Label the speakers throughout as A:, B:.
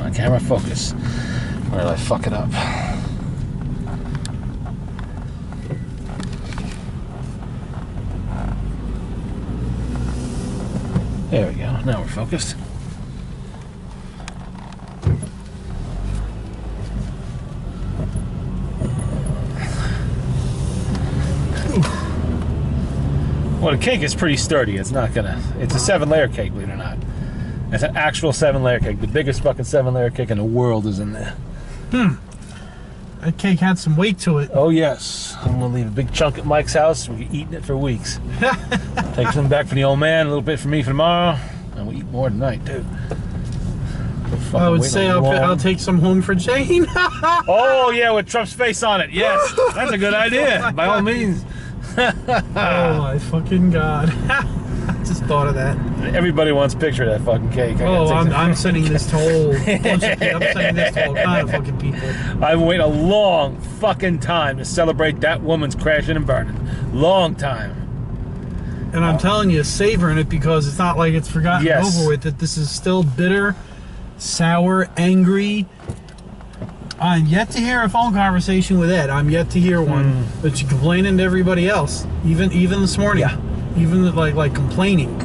A: on, camera, focus. Where did I fuck it up? There we go. Now we're focused. Well, the cake is pretty sturdy. It's not gonna... It's a 7-layer cake, believe it or not. It's an actual 7-layer cake. The biggest fucking 7-layer cake in the world is in there.
B: That cake had some weight to it.
A: Oh, yes. I'm gonna leave a big chunk at Mike's house. We'll be eating it for weeks. Take some back for the old man, a little bit for me for tomorrow. And we'll eat more tonight, too.
B: I would say I'll take some home for Jane.
A: Oh, yeah, with Trump's face on it. Yes. That's a good idea. By all means.
B: Oh my fucking god. I just thought of that.
A: Everybody wants a picture of that fucking cake.
B: I'm sending this to whole bunch of people. I'm sending this to all kind of fucking people.
A: I've waited a long fucking time to celebrate that woman's crashing and burning. Long time.
B: And I'm telling you, savoring it because it's not like it's forgotten over with. That this is still bitter, sour, angry. I'm yet to hear a phone conversation with Ed. I'm yet to hear one. But she's complaining to everybody else, even this morning.
A: Yeah.
B: Even like complaining.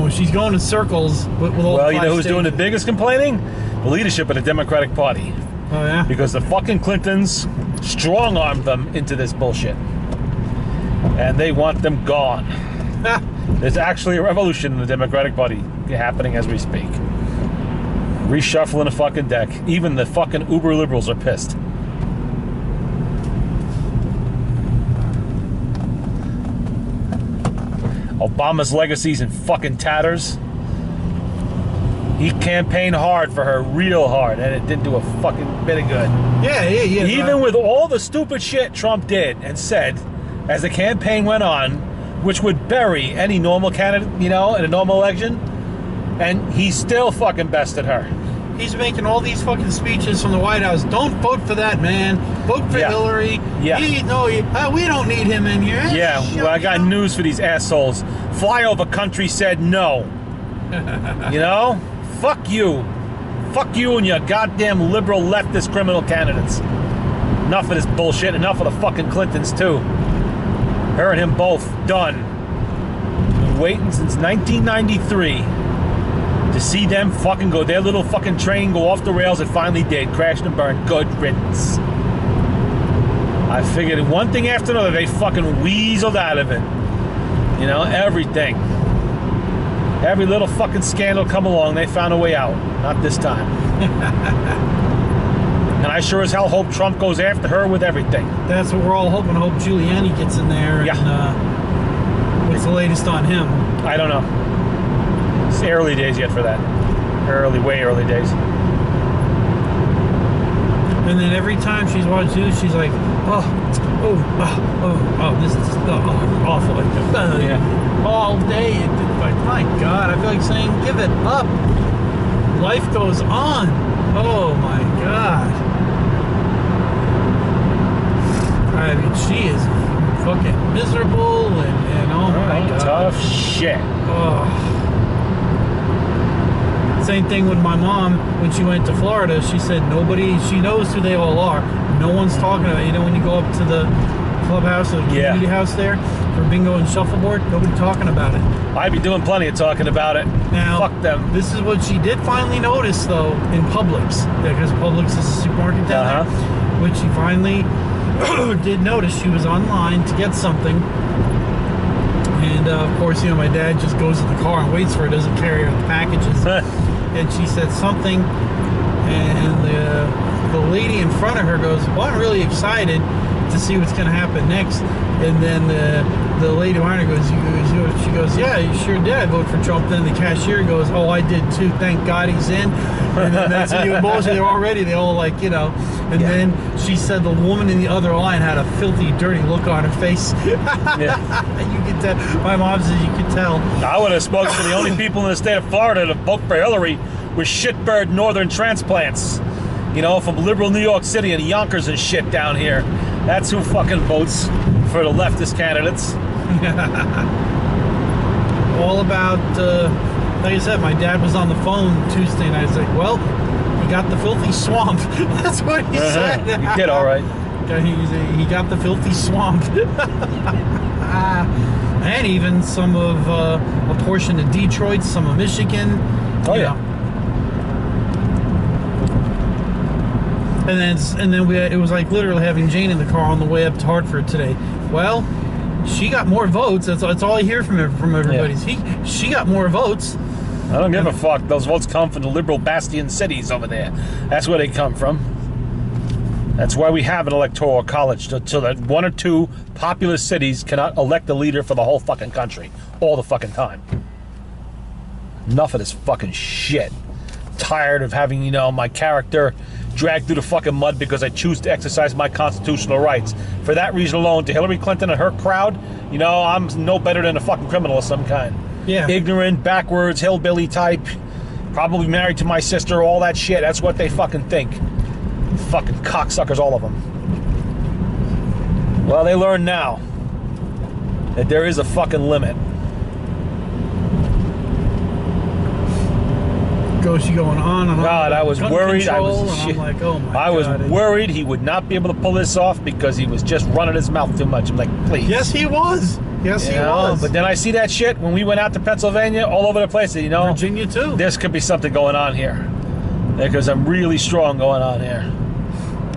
B: She's going in circles with all.
A: Well, you know who's doing the biggest complaining? The leadership of the Democratic Party.
B: Oh yeah.
A: Because the fucking Clintons strong-armed them into this bullshit, and they want them gone. There's actually a revolution in the Democratic Party happening as we speak. Reshuffling the fucking deck. Even the fucking uber liberals are pissed. Obama's legacy's in fucking tatters. He campaigned hard for her, real hard, and it didn't do a fucking bit of good.
B: Yeah.
A: Even with all the stupid shit Trump did and said as the campaign went on, which would bury any normal candidate, you know, in a normal election, and he still fucking bested her.
B: He's making all these fucking speeches from the White House. Don't vote for that man. Vote for Hillary.
A: Yeah.
B: We don't need him in here.
A: Yeah, well, I got news for these assholes. Flyover country said no. You know? Fuck you. Fuck you and your goddamn liberal leftist criminal candidates. Enough of this bullshit. Enough of the fucking Clintons, too. Her and him both. Done. Been waiting since 1993. To see them fucking go, their little fucking train go off the rails, it finally did. Crashed and burned. Good riddance. I figured one thing after another, they fucking weaseled out of it. You know, everything. Every little fucking scandal come along, they found a way out. Not this time. And I sure as hell hope Trump goes after her with everything.
B: That's what we're all hoping. I hope Giuliani gets in there.
A: Yeah.
B: And, what's the latest on him?
A: I don't know. It's early days yet for that. Way early days.
B: And then every time she's watching news, she's like, this is awful.
A: Yeah.
B: All day. Like, my God, I feel like saying, give it up. Life goes on. Oh my God. I mean, she is fucking miserable and oh my God.
A: Tough shit.
B: Oh. Same thing with my mom when she went to Florida. She said she knows who they all are. No one's talking about it. You know, when you go up to the clubhouse or the community house there for bingo and shuffleboard, nobody talking about it.
A: I'd be doing plenty of talking about it.
B: Now,
A: fuck them.
B: This is what she did finally notice, though, in Publix, because Publix is a supermarket down there, which she finally did notice. She was online to get something. And, of course, you know, my dad just goes to the car and waits for her, doesn't carry out the packages. And she said something, and the lady in front of her goes, well, I'm really excited to see what's going to happen next. And then the lady behind her goes, she goes, yeah, you sure did. I voted for Trump. Then the cashier goes, oh, I did too. Thank God he's in. And then that's the emotion. They're already, they all like, you know. And then she said the woman in the other line had a filthy, dirty look on her face. You could tell. My mom says you could tell.
A: I would have spoken to the only people in the state of Florida to vote for Hillary with shitbird northern transplants. You know, from liberal New York City and Yonkers and shit down here. That's who fucking votes for the leftist candidates.
B: All about, like I said, my dad was on the phone Tuesday and I was like, well, He got the filthy swamp. That's what he said.
A: He did all right.
B: He got the filthy swamp. And even some of a portion of Detroit, some of Michigan.
A: Oh yeah.
B: And then it was like literally having Jane in the car on the way up to Hartford today. Well, she got more votes. That's all I hear from everybody.
A: Yeah.
B: She got more votes.
A: I don't give a fuck. Those votes come from the liberal bastion cities over there. That's where they come from. That's why we have an electoral college, so that one or two populous cities cannot elect a leader for the whole fucking country all the fucking time. Enough of this fucking shit. Tired of having, my character dragged through the fucking mud because I choose to exercise my constitutional rights. For that reason alone, to Hillary Clinton and her crowd, I'm no better than a fucking criminal of some kind.
B: Yeah.
A: Ignorant, backwards, hillbilly type, probably married to my sister, all that shit. That's what they fucking think. Fucking cocksuckers, all of them. Well, they learn now that there is a fucking limit.
B: Goes going on and on.
A: God, I was worried.
B: I'm like, oh my God.
A: I was worried he would not be able to pull this off because he was just running his mouth too much. I'm like, please.
B: Yes, he was. Yes, he was.
A: But then I see that shit when we went out to Pennsylvania, all over the place.
B: Virginia too.
A: This could be something going on here because I'm really strong going on here.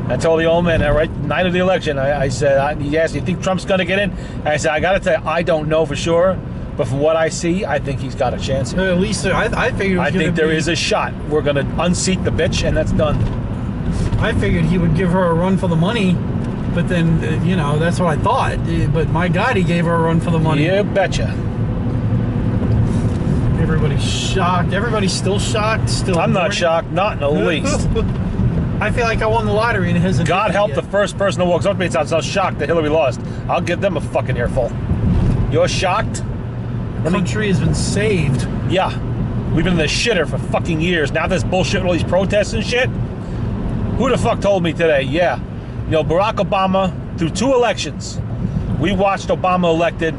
A: I told the old man that right night of the election. I said, he asked, "You think Trump's going to get in?" And I said, "I got to tell you, I don't know for sure, but from what I see, I think he's got a chance here.
B: At least I figured.
A: I think there is a shot. We're going to unseat the bitch, and that's done."
B: I figured he would give her a run for the money, but then that's what I thought. But my God, he gave her a run for the money.
A: You betcha.
B: Everybody's shocked. Everybody's still shocked. Still.
A: I'm not shocked, not in the least.
B: I feel like I won the lottery and it hasn't.
A: God help
B: yet.
A: the first person who walks up to me and sounds so shocked that Hillary lost. I'll give them a fucking earful. You're shocked?
B: The country has been saved.
A: Yeah. We've been in the shitter for fucking years. Now this bullshit with all these protests and shit. Who the fuck told me today? Yeah. Barack Obama, through 2 elections, we watched Obama elected,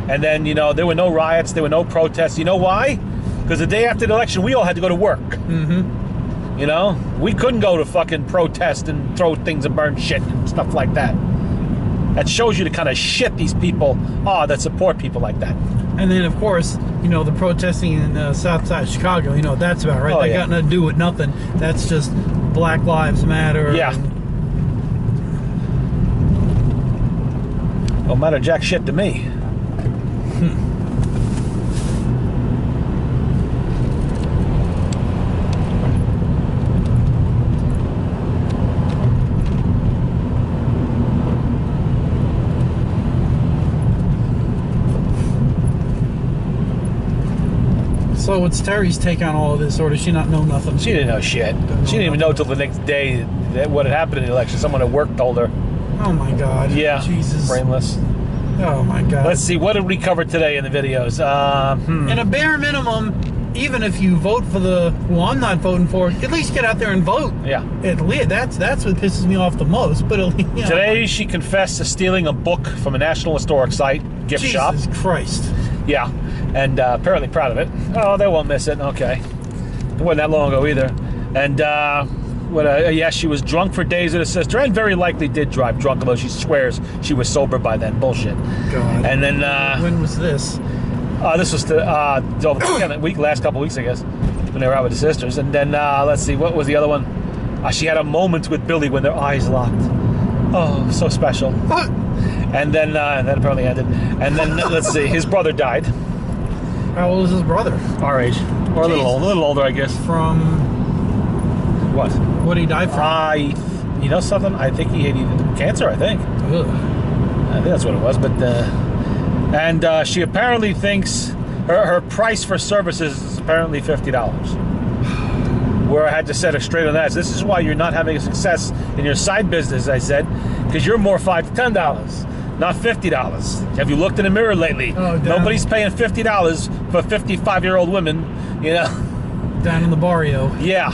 A: and then, there were no riots, there were no protests. You know why? Because the day after the election, we all had to go to work.
B: Mm-hmm.
A: We couldn't go to fucking protest and throw things and burn shit and stuff like that. That shows you the kind of shit these people are that support people like that.
B: And then, of course, the protesting in south side of Chicago, that's about right.
A: Oh,
B: that
A: yeah.
B: got nothing to do with nothing. That's just Black Lives Matter.
A: Yeah. Don't matter jack shit to me.
B: So what's Terry's take on all of this, or does she not know nothing?
A: She didn't know shit. She didn't even know till the next day that what had happened in the election. Someone at work told her.
B: Oh my God.
A: Yeah.
B: Jesus.
A: Brainless.
B: Oh my God.
A: Let's see. What did we cover today in the videos?
B: In a bare minimum, even if you vote for I'm not voting for, at least get out there and vote.
A: Yeah.
B: At least that's what pisses me off the most. But
A: Today she confessed to stealing a book from a National Historic Site gift shop.
B: Jesus Christ.
A: Yeah. And apparently proud of it. Oh, they won't miss it. Okay. It wasn't that long ago either. And yes, she was drunk for days with her sister, and very likely did drive drunk, although she swears she was sober by then. Bullshit.
B: God.
A: And then
B: when was this?
A: This was the last couple weeks, I guess, when they were out with the sisters. And then let's see, what was the other one? She had a moment with Billy when their eyes locked. Oh, so special. And then that apparently ended. And then let's see, his brother died.
B: How old is his brother?
A: Our age, or a little older, I guess.
B: From
A: what?
B: What did he die from?
A: You know something? I think he had cancer. I think.
B: Ugh.
A: I think that's what it was. But and she apparently thinks her price for services is apparently $50. Where I had to set her straight on that. So this is why you're not having a success in your side business, I said, because you're more $5 to $10. Not $50. Have you looked in the mirror lately?
B: Oh,
A: nobody's paying $50 for 55-year-old women,
B: Down in the barrio.
A: Yeah.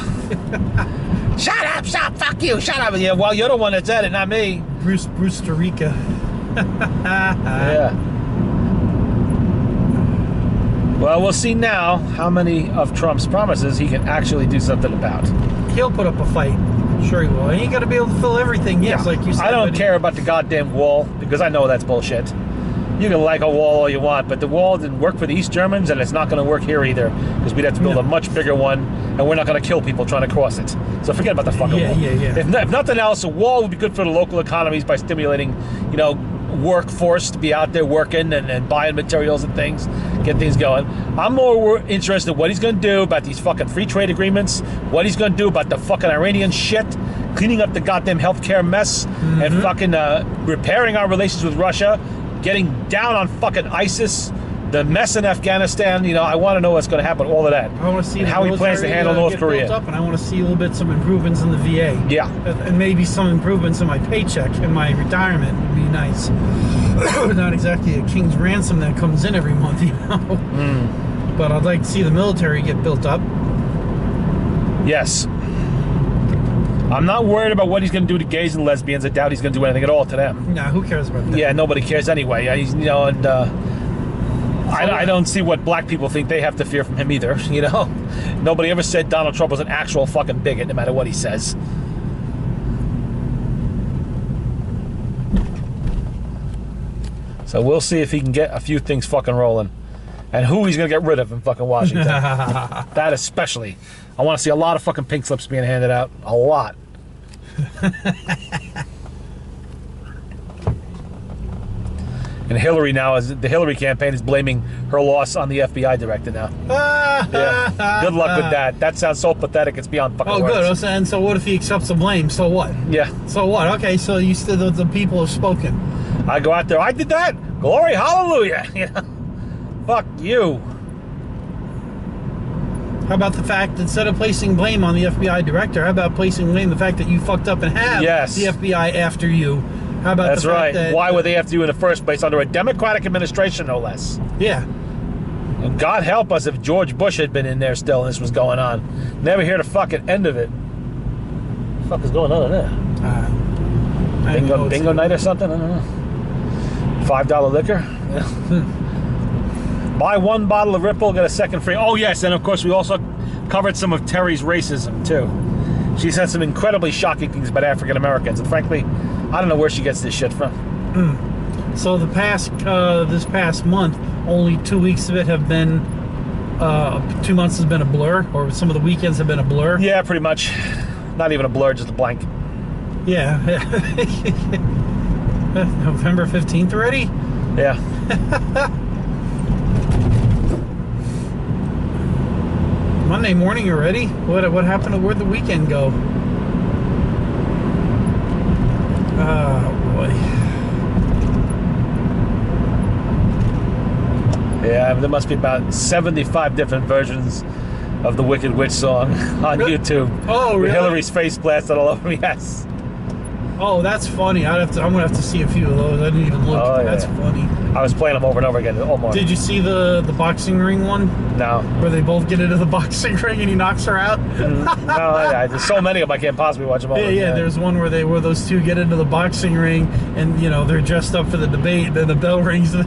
A: Shut up, fuck you, shut up. Yeah, well, you're the one that said it, not me.
B: Brewster Rica.
A: Yeah. Well, we'll see now how many of Trump's promises he can actually do something about.
B: he'll put up a fight. Sure he will. And you got to be able to fill everything. Yes, like you said.
A: I don't care about the goddamn wall because I know that's bullshit. You can like a wall all you want, but the wall didn't work for the East Germans, and it's not going to work here either because we'd have to build a much bigger one, and we're not going to kill people trying to cross it. So forget about the fucking wall. If nothing else, a wall would be good for the local economies by stimulating, workforce to be out there working and buying materials and things, get things going. I'm more interested in what he's going to do about these fucking free trade agreements, what he's going to do about the fucking Iranian shit, cleaning up the goddamn healthcare mess, and fucking repairing our relations with Russia, getting down on fucking ISIS, the mess in Afghanistan. I want to know what's going to happen with all of that.
B: I want to see
A: how he plans to handle North Korea.
B: Up, and I want to see a little bit some improvements in the VA.
A: Yeah.
B: And maybe some improvements in my paycheck and my retirement would be nice. Not exactly a king's ransom that comes in every month, But I'd like to see the military get built up.
A: Yes. I'm not worried about what he's going to do to gays and lesbians. I doubt he's going to do anything at all to them.
B: Nah, who cares about that?
A: Yeah, nobody cares anyway. I don't see what black people think they have to fear from him either. Nobody ever said Donald Trump was an actual fucking bigot, no matter what he says. So we'll see if he can get a few things fucking rolling, and who he's going to get rid of in fucking Washington. That especially. I want to see a lot of fucking pink slips being handed out. A lot. And Hillary now, the Hillary campaign is blaming her loss on the FBI director now. Yeah. Good luck with that. That sounds so pathetic. It's beyond fucking words.
B: Good. And so what if he accepts the blame? So what?
A: Yeah.
B: So what? Okay, so you said the people have spoken.
A: I go out there. I did that. Glory, hallelujah. Fuck you.
B: How about the fact that instead of placing blame on the FBI director, how about placing blame the fact that you fucked up and have the FBI after you? How about
A: That's
B: the fact
A: right.
B: that,
A: why would they have to do in the first place under a Democratic administration, no less?
B: Yeah.
A: And God help us if George Bush had been in there still and this was going on. Never hear the fucking end of it. What the fuck is going on in there? Bingo night or something? I don't know. $5 liquor? Yeah. Buy one bottle of Ripple, get a second free. Oh, yes, and of course we also covered some of Terry's racism, too. She said some incredibly shocking things about African Americans, and frankly, I don't know where she gets this shit from.
B: So this past month, only 2 weeks of it have been, 2 months has been a blur, or some of the weekends have been a blur.
A: Yeah, pretty much. Not even a blur, just a blank.
B: Yeah. November 15th already?
A: Yeah.
B: Monday morning already? What happened to where'd the weekend go? Oh boy.
A: Yeah, there must be about 75 different versions of the Wicked Witch song on YouTube.
B: Oh, really?
A: With Hillary's face blasted all over me. Yes.
B: Oh, that's funny. I'm gonna have to see a few of those. I didn't even look.
A: Oh, yeah.
B: That's funny.
A: I was playing them over and over again all morning.
B: Did you see the boxing ring one?
A: No.
B: Where they both get into the boxing ring and he knocks her out?
A: No, there's so many of them I can't possibly watch them all.
B: Yeah. There's one where those two get into the boxing ring and they're dressed up for the debate. Then the bell rings and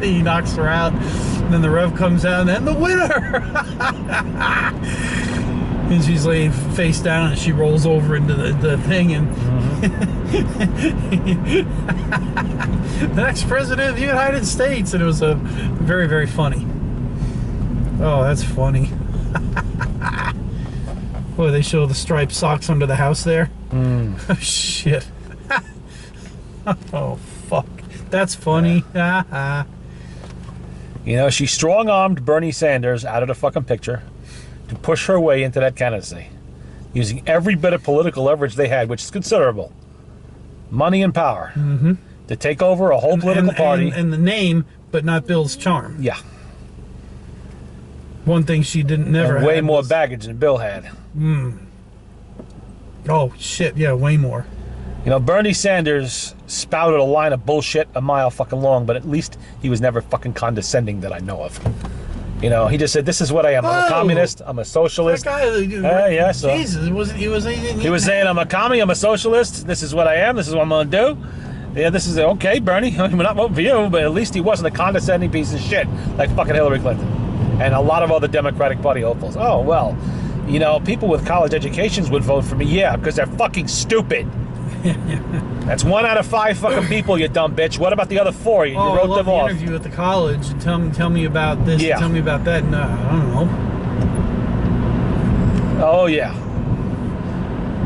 B: he knocks her out. And then the rev comes out and then the winner. And she's laying face down and she rolls over into the thing and the next president of the United States. And it was a very, very funny. Oh, that's funny. Boy, they show the striped socks under the house there. Oh, shit. Oh, fuck. That's funny.
A: She strong-armed Bernie Sanders out of the fucking picture to push her way into that candidacy, using every bit of political leverage they had, which is considerable, money and power, to take over a whole political party.
B: And the name, but not Bill's charm.
A: Yeah.
B: One thing she never
A: and
B: had
A: way more baggage than Bill had.
B: Oh, shit, yeah, way more.
A: Bernie Sanders spouted a line of bullshit a mile fucking long, but at least he was never fucking condescending that I know of. He just said, "This is what I am. I'm a communist. I'm a socialist."
B: That guy,
A: so
B: Jesus, he was
A: saying, "I'm a commie. I'm a socialist. This is what I am. This is what I'm going to do." Yeah, this is okay, Bernie. We're not voting for you, but at least he wasn't a condescending piece of shit like fucking Hillary Clinton and a lot of other Democratic Party hopefuls. Oh well, You know, people with college educations would vote for me. Yeah, because they're fucking stupid. That's 1 out of 5 fucking people, you dumb bitch. What about the other 4? You
B: I
A: wrote
B: love
A: them
B: the
A: off.
B: interview at the college and tell me about this,
A: Yeah.
B: and tell me about that. No, I don't know.
A: Oh, yeah.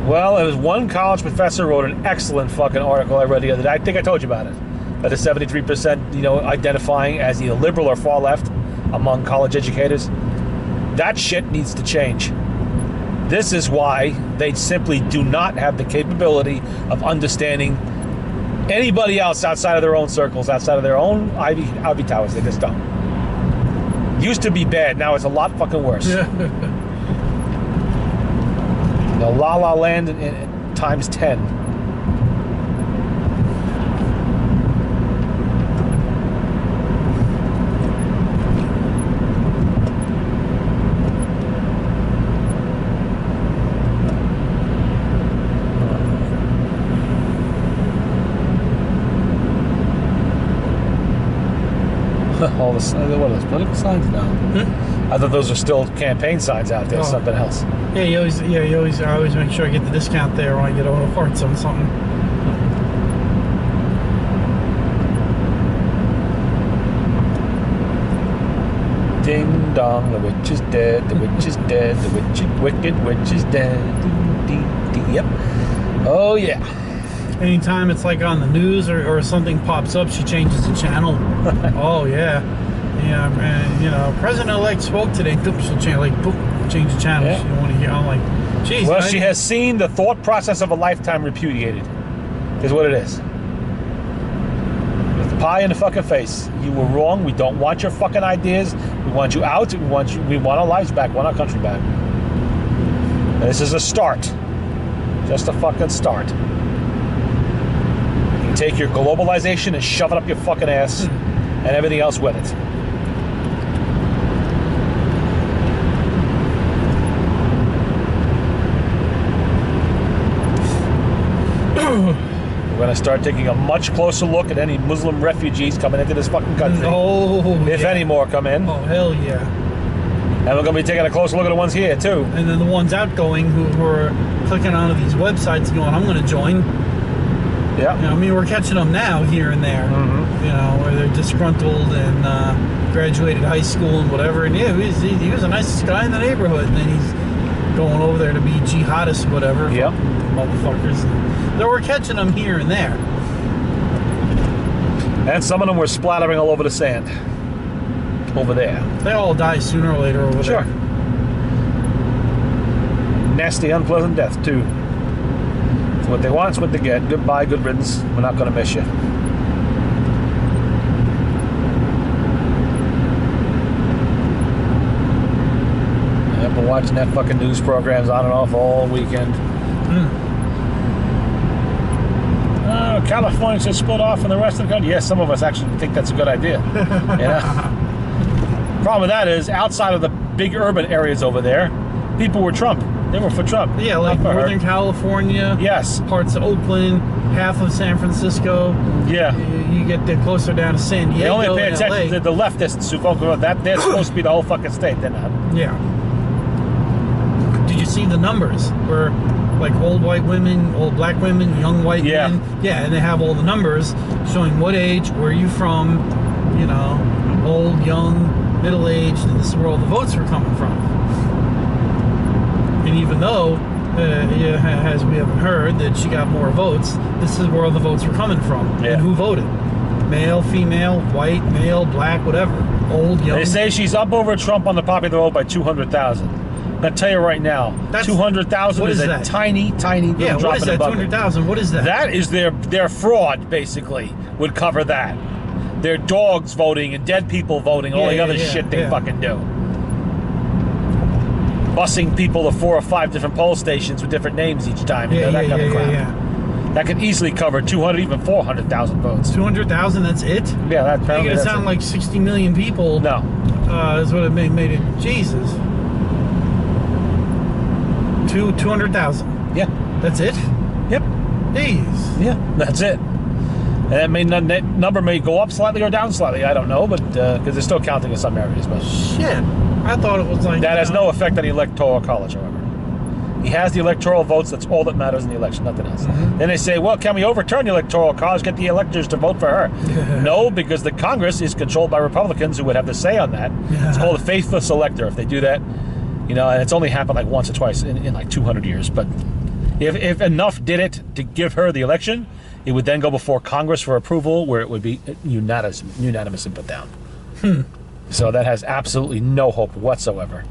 A: Well, it was one college professor wrote an excellent fucking article I read the other day. I think I told you about it. That is 73%, you know, identifying as either liberal or far left among college educators. That shit needs to change. This is why they simply do not have the capability of understanding anybody else outside of their own circles, outside of their own Ivy Towers. They just don't. Used to be bad. Now it's a lot fucking worse. The La La Land times 10. All the what are those political signs now? I thought those are still campaign signs out there.
B: Oh.
A: Something else.
B: I always make sure I get the discount there when I get auto parts on something.
A: Ding dong, the witch is dead. The witch is dead. The wicked witch is dead. Ding, ding, ding. Yep. Oh yeah.
B: Anytime it's like on the news or something pops up, she changes the channel. Oh yeah, yeah, man. You know, President-elect spoke today. Boom, she'll change the channel.
A: Yeah.
B: She don't want to hear. I'm like, geez.
A: Well, she has seen the thought process of a lifetime repudiated. Is what it is. With the pie in the fucking face. You were wrong. We don't want your fucking ideas. We want you out. We want our lives back. We want our country back. And this is a start. Just a fucking start. You take your globalization and shove it up your fucking ass, and everything else with it. We're going to start taking a much closer look at any Muslim refugees coming into this fucking country.
B: Oh,
A: If
B: yeah.
A: any more come in.
B: Oh hell yeah.
A: And we're going to be taking a closer look at the ones here, too.
B: And then the ones outgoing who are clicking onto these websites and going, I'm going to join.
A: Yeah.
B: You know, I mean, we're catching them now here and there.
A: Mm-hmm.
B: You know, where they're disgruntled and graduated high school and whatever. And yeah, he was the nicest guy in the neighborhood. And then he's going over there to be jihadist, whatever.
A: Yep.
B: Motherfuckers. So we're catching them here and there.
A: And some of them were splattering all over the sand. Over there.
B: They all die sooner or later over
A: Sure.
B: there.
A: Nasty, unpleasant death, too. It's what they want, it's what they get. Goodbye, good riddance. We're not going to miss you. I've been watching that fucking news programs on and off all weekend. California should split off from the rest of the country. Yes, some of us actually think that's a good idea. Problem with that is, outside of the big urban areas over there, people were Trump. They were for Trump.
B: Yeah, like
A: Not for her.
B: Northern California.
A: Yes.
B: Parts of Oakland, half of San Francisco.
A: Yeah.
B: You get closer down to San Diego.
A: They only pay
B: and
A: attention
B: LA.
A: to the leftists who focus on that. They're supposed to be the whole fucking state. They're not.
B: Yeah. Did you see the numbers where, like, old white women, old black women, young white
A: Yeah.
B: men? Yeah, and they have all the numbers showing what age, where are you from, you know, old, young, middle-aged, and this is where all the votes are coming from. And even though, as we haven't heard, that she got more votes, this is where all the votes were coming from.
A: Yeah.
B: And who voted? Male, female, white, male, black, whatever. Old, young.
A: They say she's up over Trump on the popular vote by 200,000. I'll tell you right now,
B: That's-
A: 200,000
B: what
A: is
B: is
A: a
B: that?
A: tiny, tiny little
B: Yeah,
A: drop
B: what is
A: in the
B: that?
A: bucket.
B: 200,000. What is that?
A: That is their fraud, basically, would cover that. Their dogs voting and dead people voting, all the
B: Yeah,
A: other
B: yeah,
A: shit they
B: yeah.
A: fucking do. Busing people to 4 or 5 different poll stations with different names each time. You know, that kind of crap. That could easily cover 200, even 400,000 votes.
B: 200,000. That's it.
A: Yeah, that
B: Make
A: apparently
B: it
A: that's
B: sound
A: it.
B: like 60 million people.
A: No.
B: Is what it made it. Jesus. 200,000.
A: Yeah.
B: That's it.
A: Yep.
B: Jeez.
A: Yeah, that's it. And that number may go up slightly or down slightly. I don't know, but because they're still counting in some areas. But
B: Shit. I thought it was like
A: That has no effect on the Electoral College, however. He has the electoral votes. That's all that matters in the election, nothing else. Then they say, well, can we overturn the Electoral College, get the electors to vote for her? No, because the Congress is controlled by Republicans who would have to say on that. It's called a faithless elector if they do that. You know, and it's only happened like once or twice in like 200 years. But if enough did it to give her the election, it would then go before Congress for approval, where it would be unanimous and put down. So that has absolutely no hope whatsoever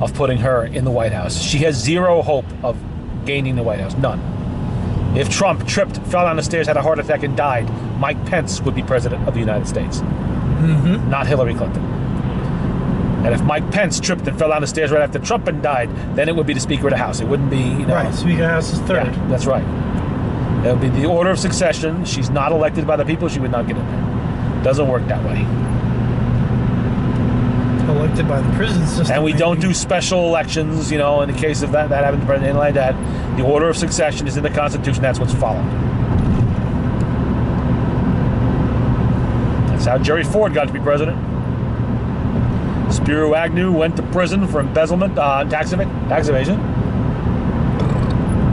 A: of putting her in the White House. She has zero hope of gaining the White House. None. If Trump tripped, fell down the stairs, had a heart attack, and died, Mike Pence would be president of the United States. Not Hillary Clinton. And if Mike Pence tripped and fell down the stairs right after Trump and died, then it would be the Speaker of the House. It wouldn't be, you know...
B: Right, Speaker of the House is third.
A: Yeah, that's right. It would be the order of succession. She's not elected by the people. She would not get in there. Doesn't work that way.
B: Elected by the prison system.
A: And we don't do special elections, you know, in the case of that happened to president, anything like that. The order of succession is in the Constitution. That's what's followed. That's how Jerry Ford got to be president. Spiro Agnew went to prison for embezzlement, tax evasion.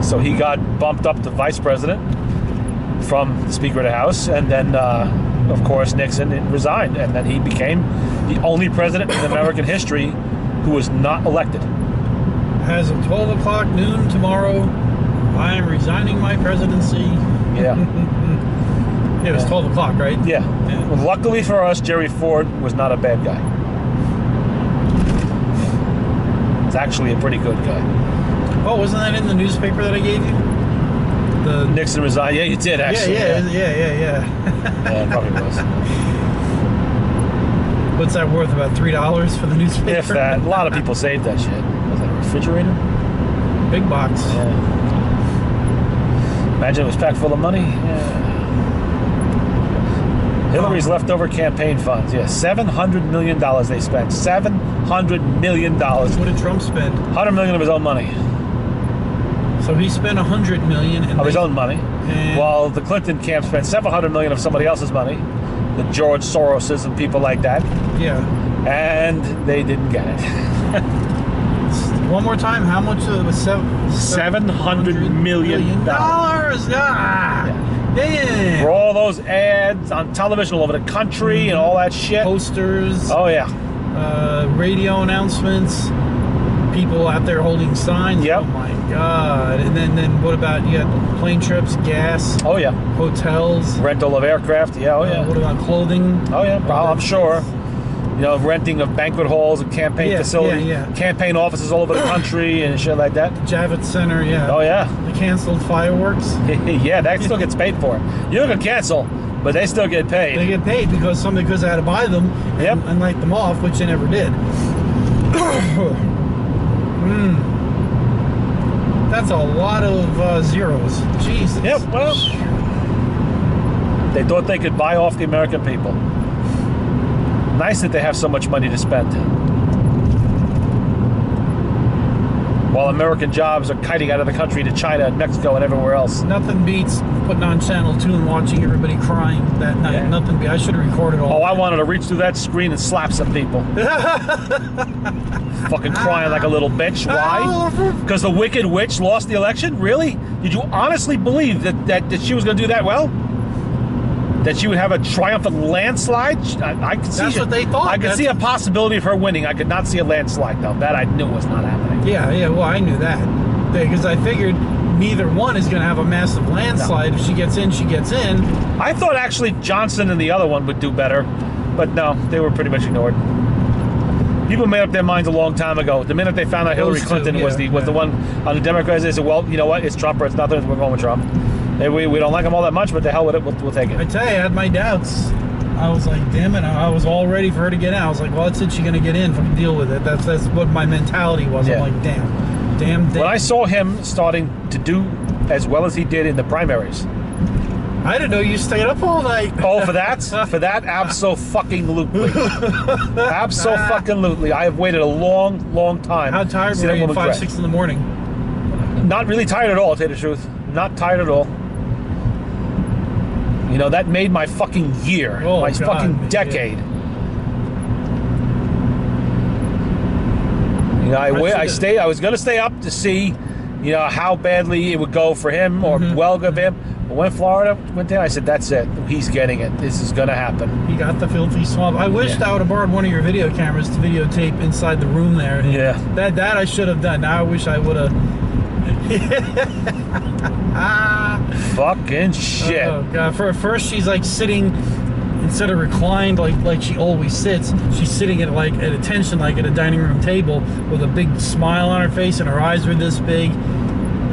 A: So he got bumped up to vice president from the Speaker of the House, and then, of course, Nixon resigned, and then he became the only president in American history who was not elected.
B: As of 12 o'clock noon tomorrow, I am resigning my presidency.
A: Yeah.
B: It was 12 o'clock, right?
A: Yeah. Well, luckily for us, Jerry Ford was not a bad guy. He's actually a pretty good guy.
B: Oh, wasn't that in the newspaper that I gave you? The
A: Nixon resigned. Yeah, you did, actually.
B: Yeah.
A: Yeah, it probably was.
B: What's that worth? About $3 for the newspaper?
A: If that. A lot of people saved that shit. Was that a refrigerator?
B: Big box.
A: Yeah. Imagine it was packed full of money. Yeah. Hillary's leftover campaign funds. Yeah, $700 million they spent. $700 million.
B: What did Trump spend?
A: $100 million of his own money.
B: So he spent $100 million
A: Of his own money. While the Clinton camp spent $700 million of somebody else's money. The George Soroses and people like that.
B: Yeah.
A: And they didn't get it.
B: One more time, how much of it was
A: $700 million.
B: Ah! Yeah.
A: For all those ads on television all over the country and all that shit.
B: Posters.
A: Oh, yeah.
B: Radio announcements. People out there holding signs.
A: Yep.
B: Oh, my God. And then what about, you got plane trips, gas.
A: Oh, yeah.
B: Hotels.
A: Rental of aircraft. Yeah, oh, yeah.
B: What about clothing?
A: Oh, yeah. I'm sure. You know, renting of banquet halls and campaign facilities, campaign offices all over the country and shit like that.
B: Javits Center, yeah.
A: Oh, yeah.
B: The canceled fireworks.
A: Yeah, that still gets paid for. You can cancel, but they still get paid.
B: They get paid because they had to buy them and light them off, which they never did. That's a lot of zeros. Jesus.
A: Yep, well, they thought they could buy off the American people. Nice that they have so much money to spend. While American jobs are kiting out of the country to China and Mexico and everywhere else.
B: Nothing beats putting on Channel 2 and watching everybody crying that night. Yeah. Nothing beats. I should have recorded all
A: I wanted to reach through that screen and slap some people. Fucking crying like a little bitch. Why? Because the Wicked Witch lost the election? Really? Did you honestly believe that she was going to do that well? That she would have a triumphant landslide? I could see.
B: That's what they thought.
A: I could see a possibility of her winning. I could not see a landslide, though. That I knew was not happening.
B: Yeah. Well, I knew that because I figured neither one is going to have a massive landslide. No. If she gets in, she gets in.
A: I thought actually Johnson and the other one would do better, but no, they were pretty much ignored. People made up their minds a long time ago. The minute they found out Hillary Clinton was the one on the Democrats, they said, "Well, you know what? It's Trump or it's nothing. We're going with Trump." We don't like him all that much, but the hell with it, we'll take it.
B: I tell you, I had my doubts. I was like, damn it, I was all ready for her to get in. I was like, well, that's it, she's going to get in, fucking deal with it. That's what my mentality was. Yeah. I'm like, damn.
A: When I saw him starting to do as well as he did in the primaries.
B: I didn't know you stayed up all night.
A: Oh, for that? For that? Abso-fucking-lutely. Abso-fucking-lutely. I have waited a long, long time.
B: How tired were you at 5, 6 in the morning?
A: Not really tired at all, to tell you the truth. Not tired at all. You know, that made my fucking year. My fucking decade. You know, I
B: should've-
A: was going to stay up to see, you know, how badly it would go for him or well go for him. But when Florida went there, I said, that's it. He's getting it. This is going to happen.
B: He got the filthy swamp. I wished
A: Yeah.
B: I would have borrowed one of your video cameras to videotape inside the room there.
A: Yeah.
B: That I should have done. Now I wish I would have.
A: Fucking shit.
B: Oh God! For first, she's like sitting instead of reclined like she always sits. She's sitting at attention like at a dining room table with a big smile on her face and her eyes were this big.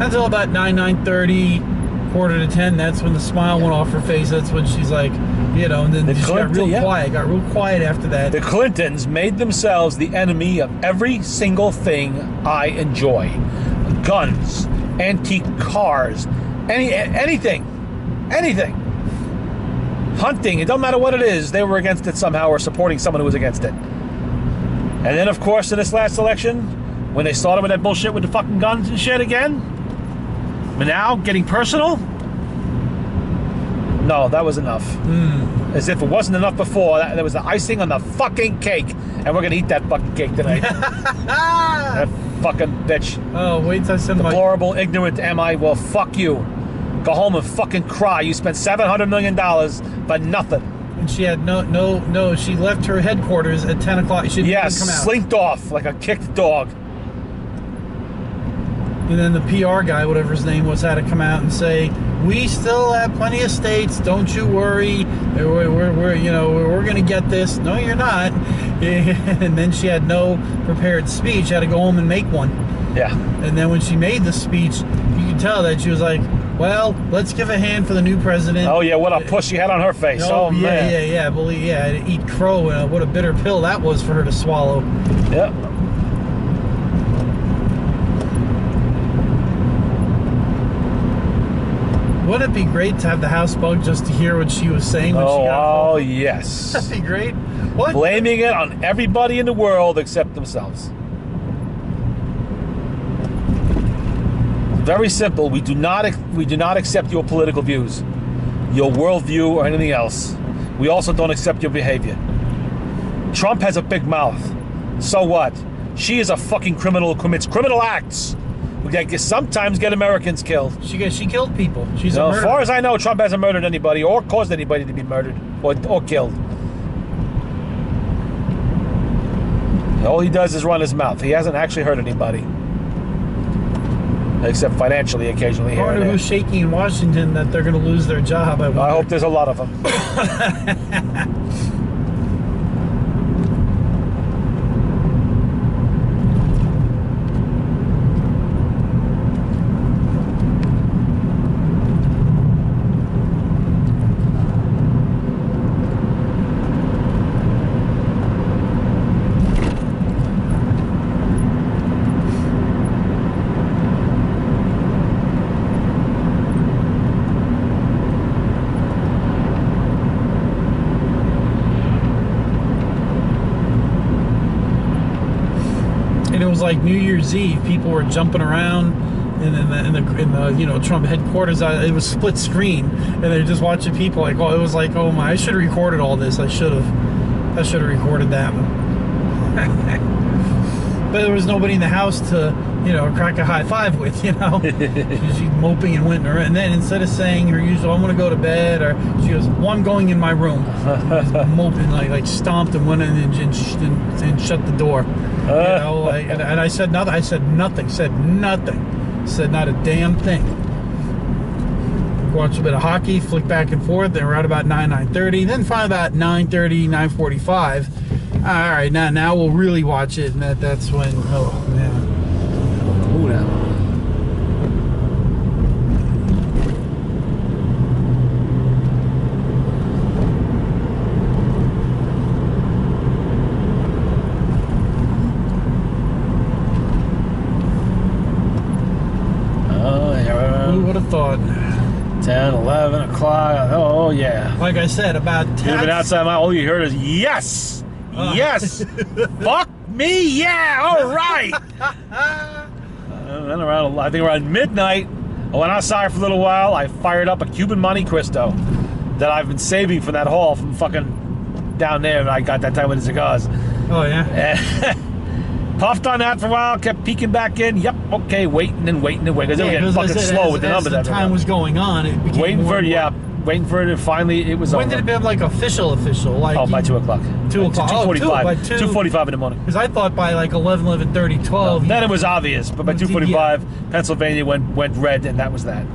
B: Until about 9:30, quarter to 10. That's when the smile went off her face. That's when she's like, you know. And then she got real quiet. Got real quiet after that.
A: The Clintons made themselves the enemy of every single thing I enjoy. Guns, antique cars, anything. Hunting, it don't matter what it is, they were against it somehow or supporting someone who was against it. And then, of course, in this last election, when they started with that bullshit with the fucking guns and shit again, but now getting personal? No, that was enough. As if it wasn't enough before. That was the icing on the fucking cake. And we're going to eat that fucking cake tonight. That fucking bitch.
B: Oh, wait till I send my...
A: Deplorable, ignorant am I? Well, fuck you. Go home and fucking cry. You spent $700 million for nothing.
B: And she had no. She left her headquarters at 10 o'clock. She didn't even come out.
A: Slinked off like a kicked dog.
B: And then the PR guy, whatever his name was, had to come out and say, "We still have plenty of states. Don't you worry. We're going to get this." No, you're not. And then she had no prepared speech. She had to go home and make one.
A: Yeah.
B: And then when she made the speech, you could tell that she was like, "Well, let's give a hand for the new president."
A: Oh yeah, what a push she had on her face. Oh man.
B: Yeah. Believe, yeah, to eat crow. What a bitter pill that was for her to swallow.
A: Yep.
B: Wouldn't it be great to have the house bug just to hear what she was saying when she got home?
A: Yes.
B: That'd be great. What?
A: Blaming it on everybody in the world except themselves. Very simple. We do not accept your political views, your worldview, or anything else. We also don't accept your behavior. Trump has a big mouth. So what? She is a fucking criminal who commits criminal acts. We sometimes get Americans killed.
B: She killed people. She's a murderer.
A: As far as I know, Trump hasn't murdered anybody or caused anybody to be murdered or killed. All he does is run his mouth. He hasn't actually hurt anybody. Except financially, occasionally.
B: I wonder who's shaking in Washington that they're going to lose their job.
A: I hope there's a lot of them.
B: Like New Year's Eve, people were jumping around in the Trump headquarters. It was split screen, and they're just watching people. Like, oh, it was like, oh my! I should have recorded all this. I should have recorded that. But there was nobody in the house to, crack a high five with. She's moping and went around. And then instead of saying her usual, "I'm going to go to bed," or she goes, "Well, I'm going in my room." Moping, like stomped and went in and shut the door. And I said nothing. I said nothing. Said nothing. Said not a damn thing. Watched a bit of hockey, flick back and forth. Then right about 9:30. Then finally about 9:30, 9:45. All right, now we'll really watch it. And that's when. Oh man.
A: Ooh, now.
B: Who would have thought?
A: 10, 11 o'clock. Oh, yeah.
B: Like I said, about 10.
A: You've been outside my... All you heard is, yes! Yes! Fuck me, yeah! All right! Then I think around midnight, I went outside for a little while. I fired up a Cuban Monte Cristo that I've been saving from that haul from fucking down there. And I got that time with the cigars.
B: Oh, yeah?
A: Puffed on that for a while, kept peeking back in. Yep, okay, waiting and waiting and waiting. Because they were getting
B: because I
A: fucking
B: said,
A: slow
B: as,
A: with the numbers.
B: as the time was going on, it became
A: waiting
B: more
A: for it,
B: and more.
A: yeah. Waiting for it, and finally it was
B: When
A: over.
B: did it become like official? Like
A: Oh, by 2 o'clock.
B: 2 o'clock. Oh,
A: 2:45.
B: by 2.
A: 2:45 in the morning.
B: Because I thought by like 11, 11:30, 12.
A: Then it was obvious, but by 2:45, Pennsylvania went red, and that was that.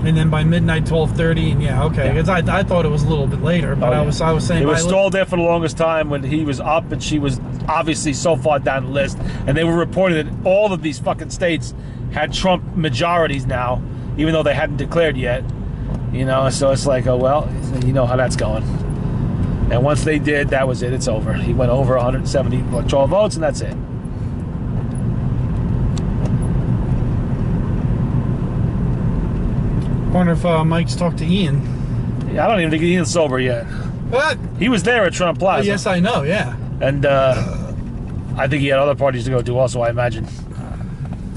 B: And then by midnight, 12:30, and yeah, okay. Because I thought it was a little bit later, but
A: Oh,
B: I was saying
A: it was
B: by
A: stalled there for the longest time when he was up and she was obviously so far down the list, and they were reporting that all of these fucking states had Trump majorities now, even though they hadn't declared yet. You know, so it's like, oh well, you know how that's going. And once they did, that was it. It's over. He went over 170 electoral votes, and that's it.
B: wonder if Mike's talked to Ian.
A: I don't even think Ian's sober yet.
B: What?
A: He was there at Trump
B: Oh,
A: Plaza.
B: yes, I know, yeah.
A: And I think he had other parties to go to also, I imagine.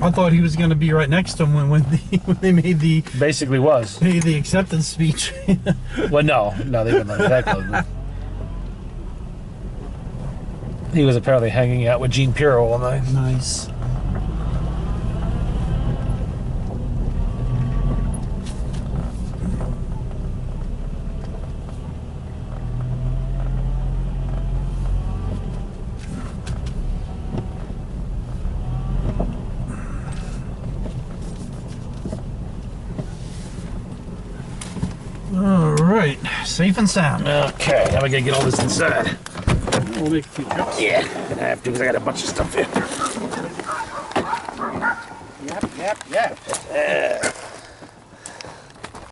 B: I thought he was going to be right next to him when they made the
A: Basically was.
B: acceptance speech.
A: Well, no, they wouldn't let me that close. He was apparently hanging out with Gene Pirro all night.
B: Nice. All right, safe and sound.
A: Okay, now we gotta get all this inside.
B: We'll make a few trips.
A: Yeah, gonna have to because I got a bunch of stuff here.
B: Yep.